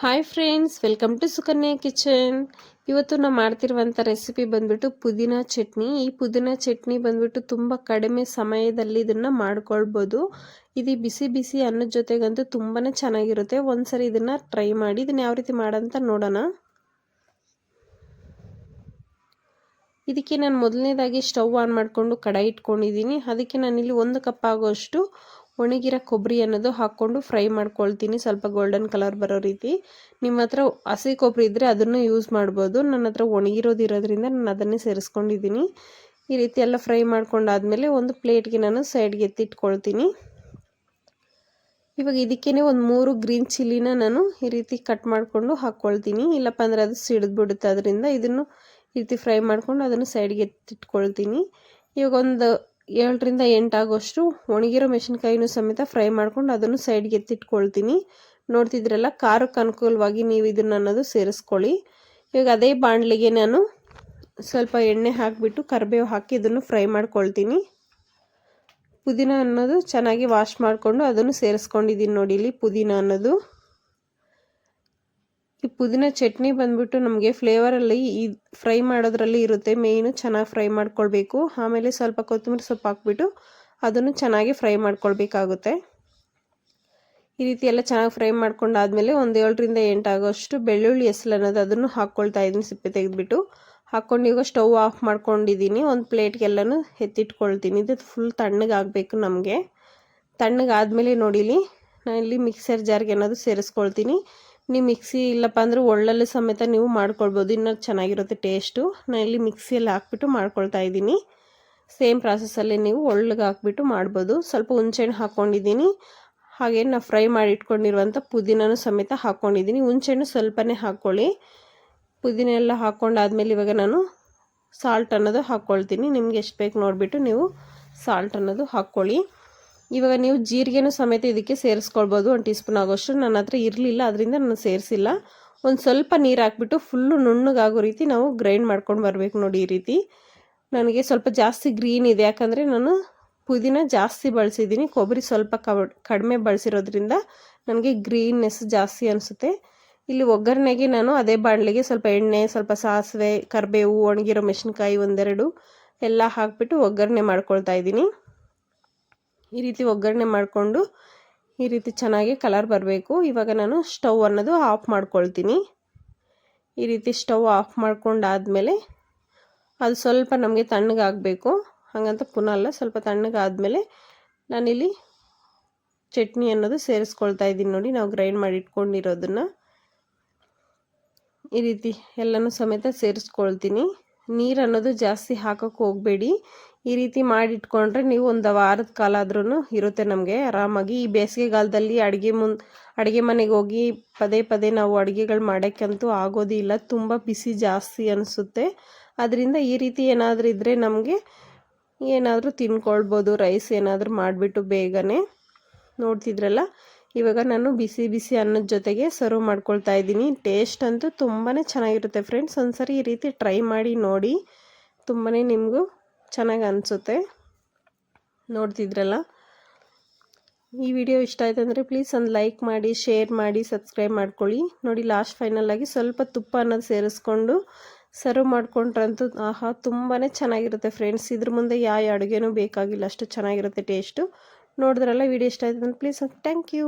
Hi friends, welcome to Sukanya kitchen. ಇವತ್ತು ನಾನು ಮಾಡ್ತಿರುವಂಥ recipe ಬಂದ್ಬಿಟ್ಟು ಪುದೀನ ಚಟ್ನಿ. ಈ ಪುದೀನ ಚಟ್ನಿ ಬಂದ್ಬಿಟ್ಟು ತುಂಬ ಕಡಿಮೆ ಸಮಯದಲ್ಲಿ ಇದನ್ನು ಮಾಡ್ಕೊಳ್ಬೋದು. ಇದು ಬಿಸಿ ಬಿಸಿ ಅನ್ನದ ಜೊತೆಗಂತೂ ತುಂಬಾ ಚೆನ್ನಾಗಿರುತ್ತೆ. ಒಂದ್ಸರಿ ಇದನ್ನು ಟ್ರೈ ಮಾಡಿ. ಇದನ್ನು ಯಾವ ರೀತಿ ಮಾಡೋಂತ ನೋಡೋಣ. ಇದಕ್ಕೆ ನಾನು ಮೊದಲನೇದಾಗಿ ಸ್ಟವ್ ಆನ್ ಮಾಡಿಕೊಂಡು ಕಡಾಯಿ ಇಟ್ಕೊಂಡಿದ್ದೀನಿ. ಅದಕ್ಕೆ ನಾನಿಲ್ಲಿ 1 ಕಪ್ ಆಗೋಷ್ಟು ಒಣಗಿರೋ ಕೊಬ್ಬರಿ ಅನ್ನೋದು ಹಾಕ್ಕೊಂಡು ಫ್ರೈ ಮಾಡ್ಕೊಳ್ತೀನಿ, ಸ್ವಲ್ಪ ಗೋಲ್ಡನ್ ಕಲರ್ ಬರೋ ರೀತಿ. ನಿಮ್ಮ ಹತ್ರ ಹಸಿ ಕೊಬ್ಬರಿ ಇದ್ದರೆ ಅದನ್ನು ಯೂಸ್ ಮಾಡ್ಬೋದು. ನನ್ನ ಹತ್ರ ಒಣಗಿರೋದಿರೋದ್ರಿಂದ ನಾನು ಅದನ್ನೇ ಸೇರಿಸ್ಕೊಂಡಿದ್ದೀನಿ. ಈ ರೀತಿ ಎಲ್ಲ ಫ್ರೈ ಮಾಡ್ಕೊಂಡಾದ್ಮೇಲೆ ಒಂದು ಪ್ಲೇಟ್ಗೆ ನಾನು ಸೈಡ್ಗೆ ಎತ್ತಿಟ್ಕೊಳ್ತೀನಿ. ಇವಾಗ ಇದಕ್ಕೇ ಒಂದು 3 ಗ್ರೀನ್ ಚಿಲ್ಲಿನ ನಾನು ಈ ರೀತಿ ಕಟ್ ಮಾಡಿಕೊಂಡು ಹಾಕ್ಕೊಳ್ತೀನಿ. ಇಲ್ಲಪ್ಪ ಅಂದರೆ ಅದು ಸಿಡಿದ್ಬಿಡುತ್ತೆ. ಅದರಿಂದ ಇದನ್ನು ಈ ರೀತಿ ಫ್ರೈ ಮಾಡ್ಕೊಂಡು ಅದನ್ನು ಸೈಡ್ಗೆ ಎತ್ತಿಟ್ಕೊಳ್ತೀನಿ. ಇವಾಗ ಒಂದು 7ರಿಂದ 8 ಆಗೋಷ್ಟು ಒಣಗಿರೋ ಮೆಣಸಿನ್ಕಾಯಿನೂ ಸಮೇತ ಫ್ರೈ ಮಾಡ್ಕೊಂಡು ಅದನ್ನು ಸೈಡ್ಗೆ ಎತ್ತಿಟ್ಕೊಳ್ತೀನಿ. ನೋಡ್ತಿದ್ರಲ್ಲ, ಖಾರಕ್ಕೆ ಅನುಕೂಲವಾಗಿ ನೀವು ಇದನ್ನು ಅನ್ನೋದು ಸೇರಿಸ್ಕೊಳ್ಳಿ. ಇವಾಗ ಅದೇ ಬಾಣಲಿಗೆ ನಾನು ಸ್ವಲ್ಪ ಎಣ್ಣೆ ಹಾಕಿಬಿಟ್ಟು ಕರಿಬೇವು ಹಾಕಿ ಇದನ್ನು ಫ್ರೈ ಮಾಡ್ಕೊಳ್ತೀನಿ. ಪುದೀನ ಅನ್ನೋದು ಚೆನ್ನಾಗಿ ವಾಶ್ ಮಾಡಿಕೊಂಡು ಅದನ್ನು ಸೇರಿಸ್ಕೊಂಡಿದ್ದೀನಿ. ನೋಡಿ, ಇಲ್ಲಿ ಪುದೀನ ಅನ್ನೋದು. ಈ ಪುದೀನ ಚಟ್ನಿ ಬಂದ್ಬಿಟ್ಟು ನಮಗೆ ಫ್ಲೇವರಲ್ಲಿ ಈ ಫ್ರೈ ಮಾಡೋದ್ರಲ್ಲಿ ಇರುತ್ತೆ. ಮೇಯ್ನು ಚೆನ್ನಾಗಿ ಫ್ರೈ ಮಾಡ್ಕೊಳ್ಬೇಕು. ಆಮೇಲೆ ಸ್ವಲ್ಪ ಕೊತ್ತಂಬರಿ ಸೊಪ್ಪು ಹಾಕ್ಬಿಟ್ಟು ಅದನ್ನು ಚೆನ್ನಾಗಿ ಫ್ರೈ ಮಾಡ್ಕೊಳ್ಬೇಕಾಗುತ್ತೆ. ಈ ರೀತಿ ಎಲ್ಲ ಚೆನ್ನಾಗಿ ಫ್ರೈ ಮಾಡ್ಕೊಂಡಾದ್ಮೇಲೆ ಒಂದು 7ರಿಂದ 8 ಆಗೋಷ್ಟು ಬೆಳ್ಳುಳ್ಳಿ ಹೆಸಲು ಅನ್ನೋದು ಅದನ್ನು ಹಾಕ್ಕೊಳ್ತಾ ಇದ್ದೀನಿ. ಸಿಪ್ಪೆ ತೆಗೆದುಬಿಟ್ಟು ಹಾಕ್ಕೊಂಡು ಈಗ ಸ್ಟವ್ ಆಫ್ ಮಾಡ್ಕೊಂಡಿದ್ದೀನಿ. ಒಂದು ಪ್ಲೇಟ್ಗೆಲ್ಲನೂ ಎತ್ತಿಟ್ಕೊಳ್ತೀನಿ. ಇದು ಫುಲ್ ತಣ್ಣಗಾಗಬೇಕು ನಮಗೆ. ತಣ್ಣಗಾದ್ಮೇಲೆ ನೋಡಿಲಿ, ನಾನಿಲ್ಲಿ ಮಿಕ್ಸರ್ ಜಾರ್ಗೆ ಅನ್ನೋದು ಸೇರಿಸ್ಕೊಳ್ತೀನಿ. ನೀವು ಮಿಕ್ಸಿ ಇಲ್ಲಪ್ಪ ಅಂದರೆ ಒಳ್ಳಲ್ಲಿ ಸಮೇತ ನೀವು ಮಾಡ್ಕೊಳ್ಬೋದು, ಇನ್ನೂ ಚೆನ್ನಾಗಿರುತ್ತೆ ಟೇಸ್ಟು. ನಾನಿಲ್ಲಿ ಮಿಕ್ಸಿಯಲ್ಲಿ ಹಾಕ್ಬಿಟ್ಟು ಮಾಡ್ಕೊಳ್ತಾ ಇದ್ದೀನಿ. ಸೇಮ್ ಪ್ರಾಸೆಸ್ಸಲ್ಲಿ ನೀವು ಒಳ್ಳಿಗೆ ಹಾಕ್ಬಿಟ್ಟು ಮಾಡ್ಬೋದು. ಸ್ವಲ್ಪ ಹುಣಸೆಹಣ್ಣು ಹಾಕ್ಕೊಂಡಿದ್ದೀನಿ. ಹಾಗೆ ನಾವು ಫ್ರೈ ಮಾಡಿ ಇಟ್ಕೊಂಡಿರುವಂಥ ಪುದೀನೂ ಸಮೇತ ಹಾಕ್ಕೊಂಡಿದ್ದೀನಿ. ಹುಣಸೆಹಣ್ಣು ಸ್ವಲ್ಪನೇ ಹಾಕ್ಕೊಳ್ಳಿ. ಪುದೀನ ಎಲ್ಲ ಹಾಕ್ಕೊಂಡಾದ್ಮೇಲೆ ಇವಾಗ ನಾನು ಸಾಲ್ಟ್ ಅನ್ನೋದು ಹಾಕ್ಕೊಳ್ತೀನಿ. ನಿಮ್ಗೆ ಎಷ್ಟು ಬೇಕು ನೋಡಿಬಿಟ್ಟು ನೀವು ಸಾಲ್ಟ್ ಅನ್ನೋದು ಹಾಕ್ಕೊಳ್ಳಿ. ಇವಾಗ ನೀವು ಜೀರಿಗೆನೂ ಸಮೇತ ಇದಕ್ಕೆ ಸೇರಿಸ್ಕೊಳ್ಬೋದು. 1 ಟೀ ಸ್ಪೂನ್ ಆಗೋಷ್ಟು. ನನ್ನ ಹತ್ರ ಇರಲಿಲ್ಲ, ಅದರಿಂದ ನಾನು ಸೇರಿಸಿಲ್ಲ. ಒಂದು ಸ್ವಲ್ಪ ನೀರು ಹಾಕ್ಬಿಟ್ಟು ಫುಲ್ಲು ನುಣ್ಣಗಾಗೋ ರೀತಿ ನಾವು ಗ್ರೈಂಡ್ ಮಾಡ್ಕೊಂಡು ಬರಬೇಕು. ನೋಡಿ, ಈ ರೀತಿ. ನನಗೆ ಸ್ವಲ್ಪ ಜಾಸ್ತಿ ಗ್ರೀನ್ ಇದೆ, ಯಾಕಂದರೆ ನಾನು ಪುದೀನ ಜಾಸ್ತಿ ಬಳಸಿದ್ದೀನಿ. ಕೊಬ್ಬರಿ ಸ್ವಲ್ಪ ಕಡಿಮೆ ಬಳಸಿರೋದ್ರಿಂದ ನನಗೆ ಗ್ರೀನ್ನೆಸ್ ಜಾಸ್ತಿ ಅನಿಸುತ್ತೆ. ಇಲ್ಲಿ ಒಗ್ಗರಣೆಗೆ ನಾನು ಅದೇ ಬಾಣಲಿಗೆ ಸ್ವಲ್ಪ ಎಣ್ಣೆ, ಸ್ವಲ್ಪ ಸಾಸಿವೆ, ಕರಿಬೇವು, ಒಣಗಿರೋ ಮೆಣಸಿನ್ಕಾಯಿ 1-2 ಎಲ್ಲ ಹಾಕಿಬಿಟ್ಟು ಒಗ್ಗರಣೆ ಮಾಡ್ಕೊಳ್ತಾ ಇದ್ದೀನಿ. ಈ ರೀತಿ ಒಗ್ಗರಣೆ ಮಾಡಿಕೊಂಡು ಈ ರೀತಿ ಚೆನ್ನಾಗಿ ಕಲರ್ ಬರಬೇಕು. ಇವಾಗ ನಾನು ಸ್ಟವ್ ಅನ್ನೋದು ಆಫ್ ಮಾಡ್ಕೊಳ್ತೀನಿ. ಈ ರೀತಿ ಸ್ಟವ್ ಆಫ್ ಮಾಡ್ಕೊಂಡಾದ್ಮೇಲೆ ಅದು ಸ್ವಲ್ಪ ನಮಗೆ ತಣ್ಣಗಾಗಬೇಕು. ಹಾಗಂತ ಪುನಃ ಅಲ್ಲ, ಸ್ವಲ್ಪ ತಣ್ಣಗಾದ್ಮೇಲೆ ನಾನಿಲ್ಲಿ ಚಟ್ನಿ ಅನ್ನೋದು ಸೇರಿಸ್ಕೊಳ್ತಾ ಇದ್ದೀನಿ. ನೋಡಿ, ನಾವು ಗ್ರೈಂಡ್ ಮಾಡಿ ಇಟ್ಕೊಂಡಿರೋದನ್ನು ಈ ರೀತಿ ಎಲ್ಲನೂ ಸಮೇತ ಸೇರಿಸ್ಕೊಳ್ತೀನಿ. ನೀರು ಅನ್ನೋದು ಜಾಸ್ತಿ ಹಾಕೋಕ್ಕೆ ಹೋಗಬೇಡಿ. ಈ ರೀತಿ ಮಾಡಿಟ್ಕೊಂಡ್ರೆ ನೀವು ಒಂದು ವಾರದ ಕಾಲ ಆದ್ರೂ ಇರುತ್ತೆ ನಮಗೆ ಆರಾಮಾಗಿ. ಈ ಬೇಸಿಗೆಗಾಲದಲ್ಲಿ ಅಡುಗೆ ಮನೆಗೆ ಹೋಗಿ ಪದೇ ಪದೇ ನಾವು ಅಡುಗೆಗಳು ಮಾಡೋಕ್ಕಂತೂ ಆಗೋದಿಲ್ಲ. ತುಂಬ ಬಿಸಿ ಜಾಸ್ತಿ ಅನಿಸುತ್ತೆ. ಅದರಿಂದ ಈ ರೀತಿ ಏನಾದರೂ ಇದ್ದರೆ ನಮಗೆ ಏನಾದರೂ ತಿನ್ಕೊಳ್ಬೋದು. ರೈಸ್ ಏನಾದರೂ ಮಾಡಿಬಿಟ್ಟು ಬೇಗನೆ. ನೋಡ್ತಿದ್ರಲ್ಲ, ಇವಾಗ ನಾನು ಬಿಸಿ ಬಿಸಿ ಅನ್ನದ ಜೊತೆಗೆ ಸರ್ವ್ ಮಾಡ್ಕೊಳ್ತಾ ಇದ್ದೀನಿ. ಟೇಸ್ಟ್ ಅಂತೂ ತುಂಬಾ ಚೆನ್ನಾಗಿರುತ್ತೆ ಫ್ರೆಂಡ್ಸ್. ಒಂದ್ಸರಿ ಈ ರೀತಿ ಟ್ರೈ ಮಾಡಿ ನೋಡಿ, ತುಂಬಾ ನಿಮಗೂ ಚೆನ್ನಾಗಿ ಅನಿಸುತ್ತೆ. ನೋಡ್ತಿದ್ರಲ್ಲ, ಈ ವಿಡಿಯೋ ಇಷ್ಟ ಆಯ್ತು ಅಂದರೆ ಪ್ಲೀಸ್ ಒಂದು ಲೈಕ್ ಮಾಡಿ, ಶೇರ್ ಮಾಡಿ, ಸಬ್ಸ್ಕ್ರೈಬ್ ಮಾಡ್ಕೊಳ್ಳಿ. ನೋಡಿ, ಲಾಸ್ಟ್ ಫೈನಲಾಗಿ ಸ್ವಲ್ಪ ತುಪ್ಪ ಅನ್ನೋದು ಸೇರಿಸ್ಕೊಂಡು ಸರ್ವ್ ಮಾಡ್ಕೊಂಡ್ರಂತೂ ಆಹಾ, ತುಂಬಾ ಚೆನ್ನಾಗಿರುತ್ತೆ ಫ್ರೆಂಡ್ಸ್. ಇದ್ರ ಮುಂದೆ ಯಾವ ಅಡುಗೆನೂ ಬೇಕಾಗಿಲ್ಲ, ಅಷ್ಟು ಚೆನ್ನಾಗಿರುತ್ತೆ ಟೇಸ್ಟು. ನೋಡಿದ್ರಲ್ಲ, ವಿಡಿಯೋ ಇಷ್ಟ ಆಯ್ತು ಅಂದರೆ ಪ್ಲೀಸ್ ಥ್ಯಾಂಕ್ ಯು.